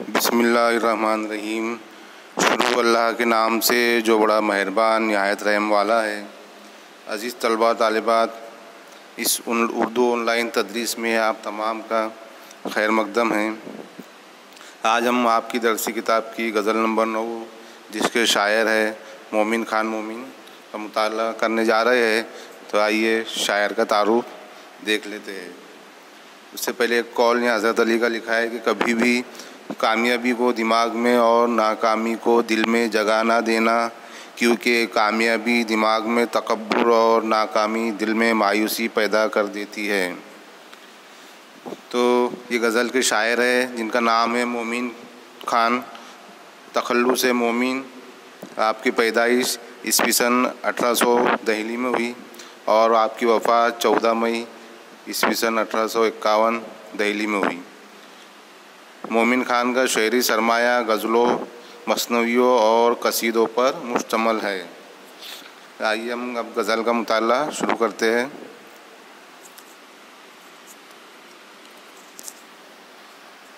बिस्मिल्लाहिर्रहमानिर्रहीम। शुरू अल्लाह के नाम से जो बड़ा मेहरबान निहायत रहम वाला है। अज़ीज़ तलबा तालिबात, इस उर्दू ऑनलाइन तदरीस में आप तमाम का खैर मकदम है। आज हम आपकी दरसी किताब की गज़ल नंबर 9 जिसके शायर है मोमिन खान मोमिन का मुताला करने जा रहे हैं। तो आइए शायर का तारुफ देख लेते हैं। उससे पहले एक कौल यहाँ हज़रत अली का लिखा है कि कभी भी कामयाबी को दिमाग में और नाकामी को दिल में जगह ना देना, क्योंकि कामयाबी दिमाग में तकब्बुर और नाकामी दिल में मायूसी पैदा कर देती है। तो ये गज़ल के शायर है जिनका नाम है मोमिन खान, तखल्लुस मोमिन। आपकी पैदाइश ईस्वी सन 1800 दिल्ली में हुई और आपकी वफ़ात 14 मई ईस्वी सन 1851 दिल्ली में हुई। मोमिन खान का शेरी सरमाया गज़लों, मसनवियों और कसीदों पर मुश्तमल है। आइए हम अब गज़ल का मुताला शुरू करते हैं।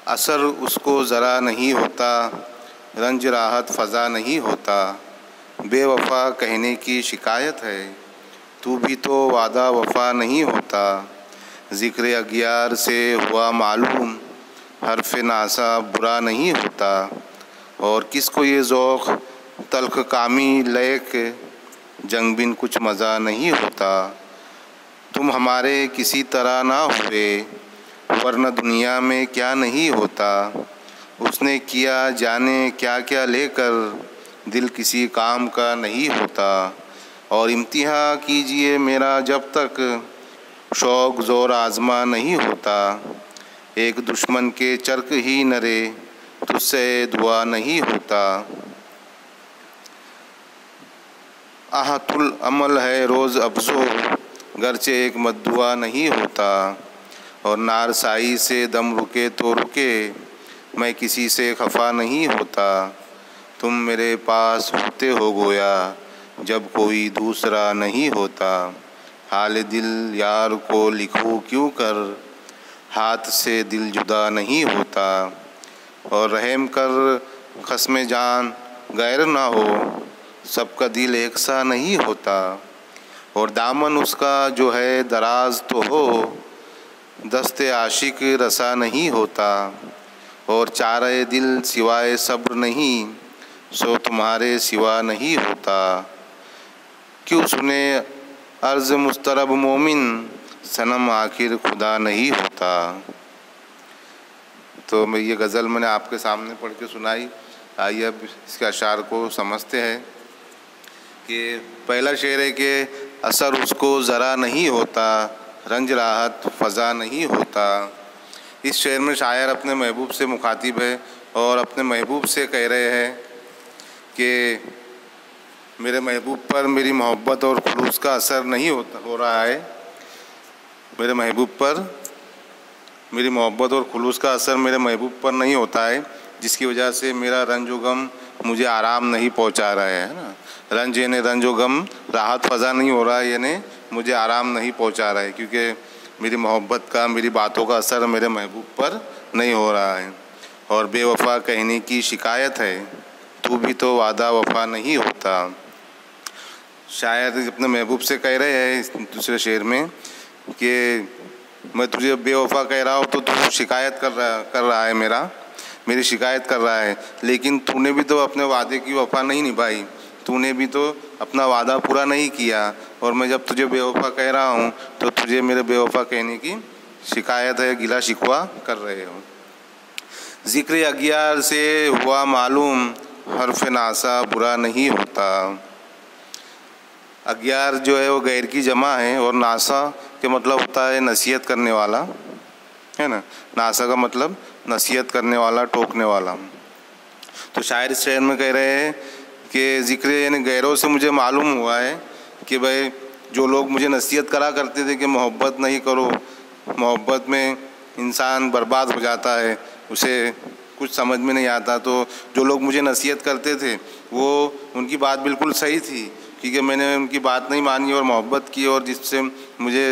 असर उसको ज़रा नहीं होता, रंज राहत फ़ज़ा नहीं होता, बेवफ़ा कहने की शिकायत है, तू भी तो वादा वफ़ा नहीं होता। ज़िक्र अगियार से हुआ मालूम, हर्फ़ नासा बुरा नहीं होता, और किसको ये ज़ौक़ तल्ख़ कामी लैक, जंग बिन कुछ मज़ा नहीं होता। तुम हमारे किसी तरह ना हुए, वरना दुनिया में क्या नहीं होता। उसने किया जाने क्या क्या लेकर, दिल किसी काम का नहीं होता। और इम्तिहा कीजिए मेरा जब तक, शौक़ ज़ोर आज़मा नहीं होता। एक दुश्मन के चरक ही नरे, तुझसे दुआ नहीं होता। आहतुल अमल है रोज़ अफ़ज़ो, गरचे एक मद्दुआ नहीं होता। और नारसाई से दम रुके तो रुके, मैं किसी से खफा नहीं होता। तुम मेरे पास होते हो गोया, जब कोई दूसरा नहीं होता। हाल दिल यार को लिखूं क्यों कर, हाथ से दिल जुदा नहीं होता। और रहम कर ख़स्म जान गैर ना हो, सबका दिल एक सा नहीं होता। और दामन उसका जो है दराज तो हो, दस्ते आशिक रसा नहीं होता। और चारे दिल सिवाय सब्र नहीं, सो तुम्हारे सिवा नहीं होता। क्यों सुने अर्ज़ मुस्तरब मोमिन, सनम आखिर खुदा नहीं होता। तो मैं ये गज़ल मैंने आपके सामने पढ़ के सुनाई। आइए अब इसके अशार को समझते हैं। कि पहला शेर है कि असर उसको ज़रा नहीं होता, रंज राहत फ़ज़ा नहीं होता। इस शेर में शायर अपने महबूब से मुखातिब है और अपने महबूब से कह रहे हैं कि मेरे महबूब पर मेरी मोहब्बत और खुलूस का असर नहीं हो रहा है। मेरे महबूब पर मेरी मोहब्बत और खुलूस का असर मेरे महबूब पर नहीं होता है, जिसकी वजह से मेरा रंज व गम मुझे आराम नहीं पहुंचा रहा है ना। रंज यानी रंज व गम, राहत फ़ज़ा नहीं हो रहा है यानी मुझे आराम नहीं पहुंचा रहा है, क्योंकि मेरी मोहब्बत का, मेरी बातों का असर मेरे महबूब पर नहीं हो रहा है। और बेवफ़ा कहने की शिकायत है, तू भी तो वादा वफ़ा नहीं होता। शायर अपने महबूब से कह रहे हैं दूसरे शेर में कि मैं तुझे बेवफ़ा कह रहा हूँ तो तू शिकायत कर रहा है, मेरी शिकायत कर रहा है, लेकिन तूने भी तो अपने वादे की वफ़ा नहीं निभाई, तूने भी तो अपना वादा पूरा नहीं किया। और मैं जब तुझे बेवफ़ा कह रहा हूँ तो तुझे मेरे बेवफ़ा कहने की शिकायत है, गिला शिकवा कर रहे हो। ज़िक्र अगियार से हुआ मालूम, हर्फ़ नासा बुरा नहीं होता। अगियार जो है वो गैर की जमा है और नासा के मतलब होता है नसीहत करने वाला, है ना। नासा का मतलब नसीहत करने वाला, टोकने वाला। तो शायर इस शेर में कह रहे हैं कि ज़िक्र यानी गैरों से मुझे मालूम हुआ है कि भाई जो लोग मुझे नसीहत करा करते थे कि मोहब्बत नहीं करो, मोहब्बत में इंसान बर्बाद हो जाता है, उसे कुछ समझ में नहीं आता। तो जो लोग मुझे नसीहत करते थे वो उनकी बात बिल्कुल सही थी, क्योंकि मैंने उनकी बात नहीं मानी और मोहब्बत की, और जिससे मुझे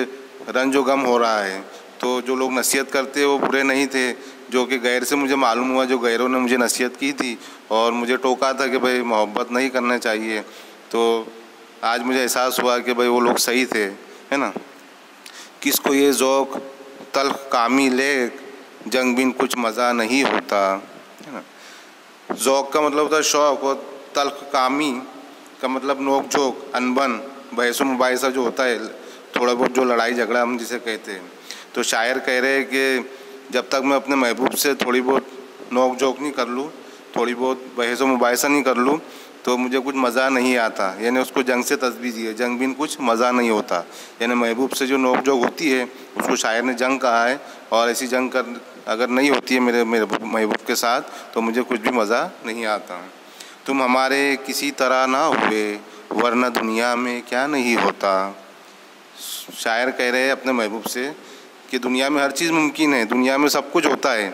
रंज व गम हो रहा है। तो जो लोग नसीहत करते वो बुरे नहीं थे, जो कि गैर से मुझे मालूम हुआ, जो गैरों ने मुझे नसीहत की थी और मुझे टोका था कि भाई मोहब्बत नहीं करना चाहिए। तो आज मुझे एहसास हुआ कि भाई वो लोग सही थे, है ना। किसको ये ज़ौक़ तल्ख़ कामी ले, जंग बिन कुछ मज़ा नहीं होता, है ना। ज़ौक़ का मतलब होता है शौक़, और तल्ख़ कामी का मतलब नोक झोंक, अनबन, बहस मुबाहिसा जो होता है, थोड़ा बहुत जो लड़ाई झगड़ा हम जिसे कहते हैं। तो शायर कह रहे हैं कि जब तक मैं अपने महबूब से थोड़ी बहुत नोक झोंक नहीं कर लूँ, थोड़ी बहुत बहस मुबाहिसा नहीं कर लूँ, तो मुझे कुछ मज़ा नहीं आता। यानी उसको जंग से तस्बीह दी है, जंग बिन कुछ मज़ा नहीं होता। यानी महबूब से जो नोक झोंक होती है उसको शायर ने जंग कहा है, और ऐसी जंग अगर नहीं होती है मेरे महबूब के साथ, तो मुझे कुछ भी मज़ा नहीं आता। तुम हमारे किसी तरह ना हुए, वरना दुनिया में क्या नहीं होता। शायर कह रहे हैं अपने महबूब से कि दुनिया में हर चीज़ मुमकिन है, दुनिया में सब कुछ होता है,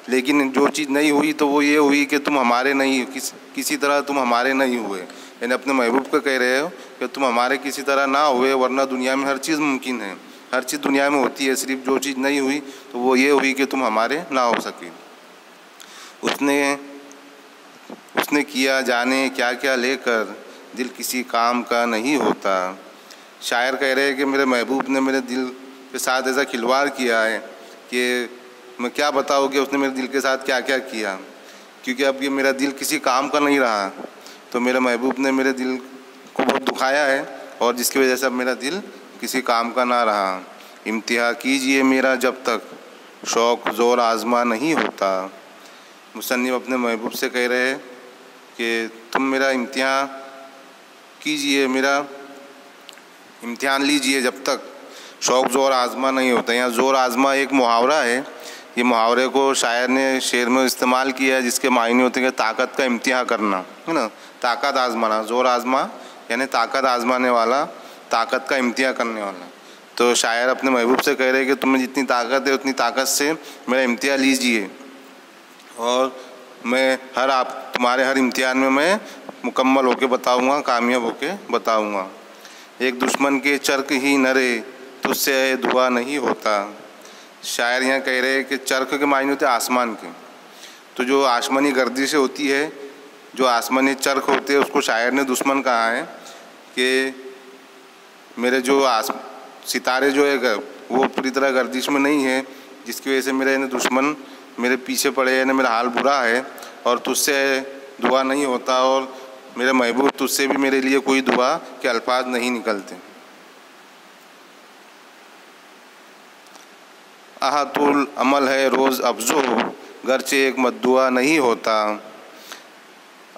लेकिन जो चीज़ नहीं हुई तो वो ये हुई कि तुम हमारे नहीं, किसी तरह तुम हमारे नहीं हुए। यानी अपने महबूब को कह रहे हो कि तुम हमारे किसी तरह ना हुए, वरना दुनिया में हर चीज़ मुमकिन है, हर चीज़ दुनिया में होती है, सिर्फ जो चीज़ नहीं हुई तो वो ये हुई कि तुम हमारे ना हो सके। उसने किया जाने क्या क्या लेकर, दिल किसी काम का नहीं होता। शायर कह रहे हैं कि मेरे महबूब ने मेरे दिल के साथ ऐसा खिलवाड़ किया है कि मैं क्या बताऊँ कि उसने मेरे दिल के साथ क्या क्या किया, क्योंकि अब ये मेरा दिल किसी काम का नहीं रहा। तो मेरे महबूब ने मेरे दिल को बहुत दुखाया है, और जिसकी वजह से अब मेरा दिल किसी काम का ना रहा। इम्तिहा कीजिए मेरा जब तक, शौक़ ज़ोर आज़मा नहीं होता। मुसन्निफ़ अपने महबूब से कह रहे हैं कि तुम मेरा इम्तिहान कीजिए, मेरा इम्तिहान लीजिए जब तक शौक़ ज़ोर आज़मा नहीं होता। यहाँ ज़ोर आज़मा एक मुहावरा है, ये मुहावरे को शायर ने शेर में इस्तेमाल किया है, जिसके मायने होते हैं कि ताकत का इम्तिहान करना, है ना, ताकत आज़माना। ज़ोर आज़मा यानी ताकत आज़माने वाला, ताकत का इम्तिहान करने वाला। तो शायर अपने महबूब से कह रहे हैं कि तुम्हें जितनी ताकत है उतनी ताकत से मेरा इम्तिहान लीजिए, और मैं तुम्हारे हर इम्तिहान में मैं मुकम्मल होके बताऊँगा, कामयाब होके बताऊँगा। एक दुश्मन के चरक ही नरे, तुझसे दुआ नहीं होता। शायर यहाँ कह रहे हैं कि चरक के मायने होते हैं आसमान के। तो जो आसमानी गर्दिशें होती है, जो आसमानी चरक होते हैं, उसको शायर ने दुश्मन कहा है कि मेरे जो सितारे जो है वो पूरी तरह गर्दिश में नहीं है, जिसकी वजह से मेरे दुश्मन मेरे पीछे पड़े, यानी मेरा हाल बुरा है, और तुझसे दुआ नहीं होता, और मेरे महबूब तुझसे भी मेरे लिए कोई दुआ के अल्फाज नहीं निकलते। आहतुल अमल है रोज़ अफजो, गरचे एक मद्दुआ नहीं होता।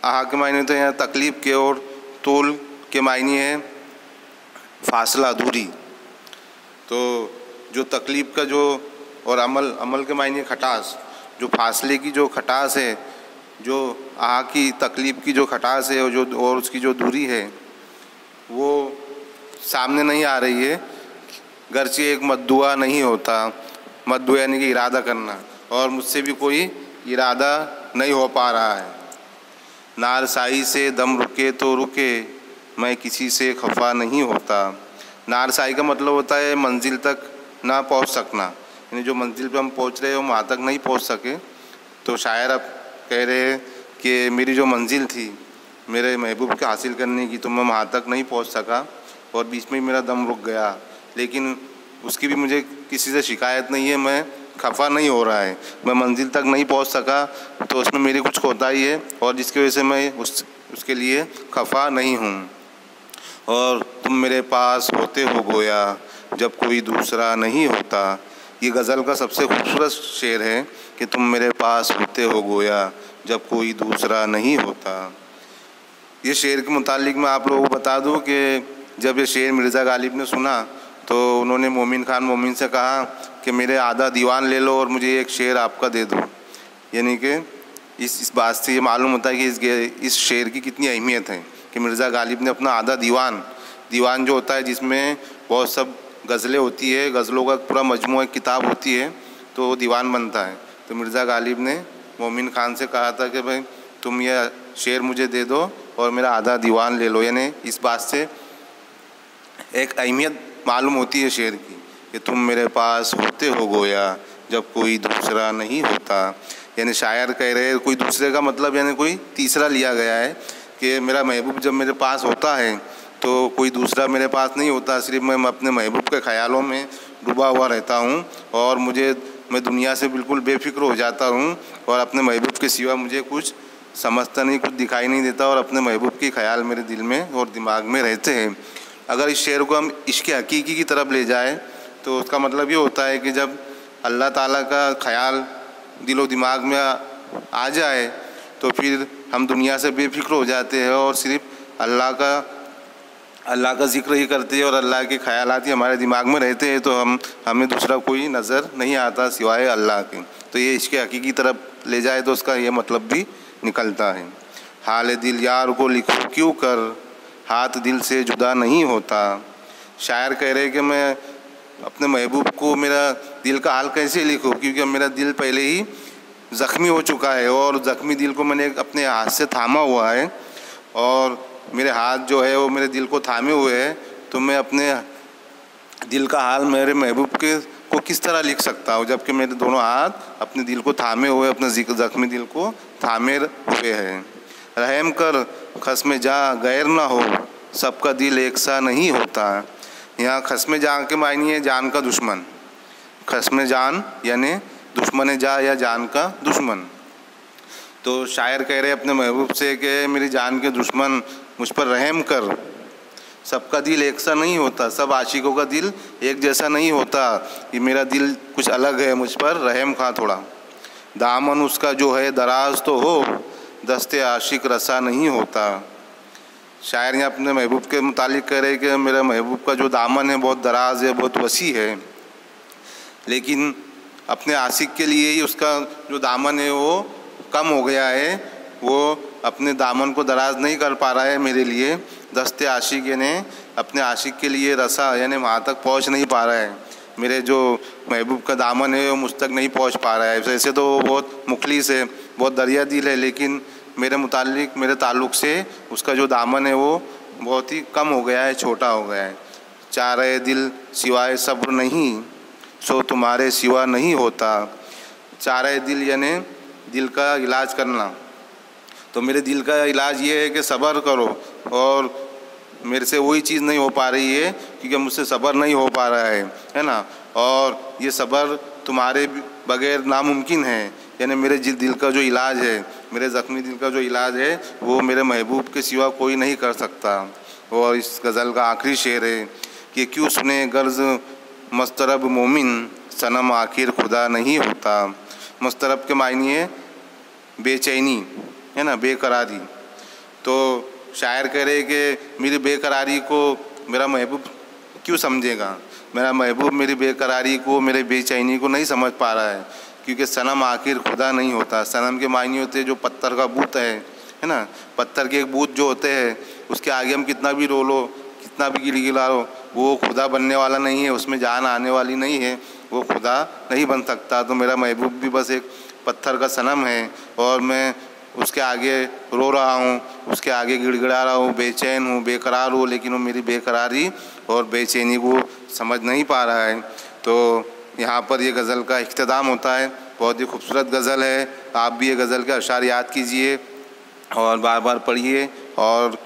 आहा के मायने तो यहाँ तकलीफ़ के, और तूल के मायने है फासला, दूरी। तो जो तकलीफ़ का जो, और अमल के मायने खटास, जो फासले की जो खटास है, जो आहा की तकलीफ़ की जो खटास है, और उसकी जो दूरी है वो सामने नहीं आ रही है। गरचे एक मद्दुआ नहीं होता, मद्दुआ यानी कि इरादा करना, और मुझसे भी कोई इरादा नहीं हो पा रहा है। नारसाई से दम रुके तो रुके, मैं किसी से खफा नहीं होता। नारसाई का मतलब होता है मंजिल तक ना पहुंच सकना, यानी जो मंजिल पे हम पहुंच रहे हैं हम वहाँ तक नहीं पहुंच सके। तो शायर अब कह रहे हैं कि मेरी जो मंजिल थी मेरे महबूब के हासिल करने की, तो मैं वहाँ तक नहीं पहुँच सका, और बीच में मेरा दम रुक गया। लेकिन उसकी भी मुझे किसी से शिकायत नहीं है, मैं खफा नहीं हो रहा है। मैं मंजिल तक नहीं पहुंच सका तो उसमें मेरी कुछ कोताही है, और जिसकी वजह से मैं उसके लिए खफा नहीं हूँ। और तुम मेरे पास होते हो गोया, जब कोई दूसरा नहीं होता। ये गज़ल का सबसे खूबसूरत शेर है कि तुम मेरे पास होते हो गोया, जब कोई दूसरा नहीं होता। ये शेर के मुतालिक मैं आप लोगों को बता दूं कि जब ये शेर मिर्ज़ा गालिब ने सुना तो उन्होंने मोमिन खान मोमिन से कहा कि मेरे आधा दीवान ले लो और मुझे एक शेर आपका दे दो। यानी कि इस बात से ये मालूम होता है कि इस शेर की कितनी अहमियत है कि मिर्ज़ा गालिब ने अपना आधा दीवान जो होता है, जिसमें बहुत सब गज़लें होती है, गज़लों का पूरा मजमूआ किताब होती है, तो वो दीवान बनता है। तो मिर्ज़ा गालिब ने मोमिन खान से कहा था कि भाई तुम ये शेर मुझे दे दो और मेरा आधा दीवान ले लो। यानी इस बात से एक अहमियत मालूम होती है शेर की कि तुम मेरे पास होते हो गोया, जब कोई दूसरा नहीं होता। यानी शायर कह रहे हैं कोई दूसरे का मतलब यानी कोई तीसरा लिया गया है कि मेरा महबूब जब मेरे पास होता है तो कोई दूसरा मेरे पास नहीं होता, सिर्फ मैं अपने महबूब के ख्यालों में डूबा हुआ रहता हूँ और मैं दुनिया से बिल्कुल बेफिक्र हो जाता हूँ और अपने महबूब के सिवा मुझे कुछ समझता नहीं, कुछ दिखाई नहीं देता और अपने महबूब के ख्याल मेरे दिल में और दिमाग में रहते हैं। अगर इस शेर को हम इश्क़ हकीकी की तरफ ले जाए तो उसका मतलब ये होता है कि जब अल्लाह ताला का ख्याल दिलो दिमाग में आ जाए तो फिर हम दुनिया से बेफिक्र हो जाते हैं और सिर्फ अल्लाह का ज़िक्र ही करते हैं और अल्लाह के ख़यालात ही हमारे दिमाग में रहते हैं, तो हमें दूसरा कोई नज़र नहीं आता सिवाय अल्लाह के। तो ये इश्क़ हकीकी तरफ ले जाए तो उसका ये मतलब भी निकलता है। हाल दिल यार को लिखो क्यों कर, हाथ दिल से जुदा नहीं होता। शायर कह रहे कि मैं अपने महबूब को मेरा दिल का हाल कैसे लिखूं, क्योंकि मेरा दिल पहले ही ज़ख्मी हो चुका है और ज़ख्मी दिल को मैंने अपने हाथ से थामा हुआ है और मेरे हाथ जो है वो मेरे दिल को थामे हुए हैं। तो मैं अपने दिल का हाल मेरे महबूब को किस तरह लिख सकता हूँ जबकि मेरे दोनों हाथ अपने दिल को थामे हुए, अपने ज़ख्मी दिल को थामे हुए हैं। रहम कर खस्म जा गैर ना हो, सबका दिल एक सा नहीं होता। यहाँ खस्म जान के मायने है जान का दुश्मन। खस्म जान यानी दुश्मन जा या जान का दुश्मन। तो शायर कह रहे अपने महबूब से कि मेरी जान के दुश्मन मुझ पर रहम कर। सबका दिल एक सा नहीं होता, सब आशिकों का दिल एक जैसा नहीं होता, कि मेरा दिल कुछ अलग है, मुझ पर रहम खा थोड़ा। दामन उसका जो है दराज तो हो, दस्ते आशिक रसा नहीं होता। शायर यहाँ अपने महबूब के मुतालिक कह रहे कि मेरा महबूब का जो दामन है बहुत दराज है, बहुत वसी है, लेकिन अपने आशिक के लिए ही उसका जो दामन है वो कम हो गया है, वो अपने दामन को दराज नहीं कर पा रहा है मेरे लिए। दस्ते आशिक यानी अपने आशिक के लिए रसा यानी वहाँ तक पहुँच नहीं पा रहा है। मेरे जो महबूब का दामन है वो मुझ तक नहीं पहुँच पा रहा है। वैसे तो वो बहुत मुखलिस है, बहुत दरिया दिल है, लेकिन मेरे ताल्लुक़ से उसका जो दामन है वो बहुत ही कम हो गया है, छोटा हो गया है। चारे दिल सिवाय सब्र नहीं, सो तुम्हारे सिवा नहीं होता। चारे दिल यानी दिल का इलाज करना। तो मेरे दिल का इलाज ये है कि सब्र करो, और मेरे से वही चीज़ नहीं हो पा रही है क्योंकि मुझसे सब्र नहीं हो पा रहा है ना। और ये सब्र तुम्हारे बगैर नामुमकिन है। यानी मेरे दिल का जो इलाज है, मेरे ज़ख्मी दिल का जो इलाज है वो मेरे महबूब के सिवा कोई नहीं कर सकता। और इस गज़ल का आखिरी शेर है कि क्यों सुने गर्ज मस्तरब मोमिन, सनम आखिर खुदा नहीं होता। मस्तरब के मायने है बेचैनी, है ना, बेकरारी। तो शायर कह रहे कि मेरी बेकरारी को मेरा महबूब क्यों समझेगा। मेरा महबूब मेरी बेकरारी को, मेरे बेचैनी को नहीं समझ पा रहा है, क्योंकि सनम आखिर खुदा नहीं होता। सनम के मायने होते हैं जो पत्थर का बूत है ना। पत्थर के एक बूत जो होते हैं उसके आगे हम कितना भी रो लो, कितना भी गिला लो, वो खुदा बनने वाला नहीं है, उसमें जान आने वाली नहीं है, वो खुदा नहीं बन सकता। तो मेरा महबूब भी बस एक पत्थर का सनम है और मैं उसके आगे रो रहा हूँ, उसके आगे गिड़गिड़ा रहा हूँ, बेचैन हूँ, बेकरार हूँ, लेकिन वो मेरी बेकरारी और बेचैनी को समझ नहीं पा रहा है। तो यहाँ पर ये गज़ल का इख्तिताम होता है। बहुत ही खूबसूरत गज़ल है। आप भी ये गज़ल के अशार याद कीजिए और बार बार पढ़िए और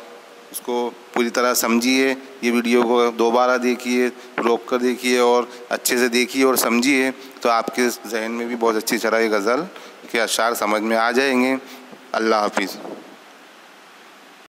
उसको पूरी तरह समझिए। ये वीडियो को दोबारा देखिए, रोक कर देखिए और अच्छे से देखिए और समझिए, तो आपके जहन में भी बहुत अच्छी तरह ये गज़ल के अशार समझ में आ जाएंगे। अल्लाह हाफिज़।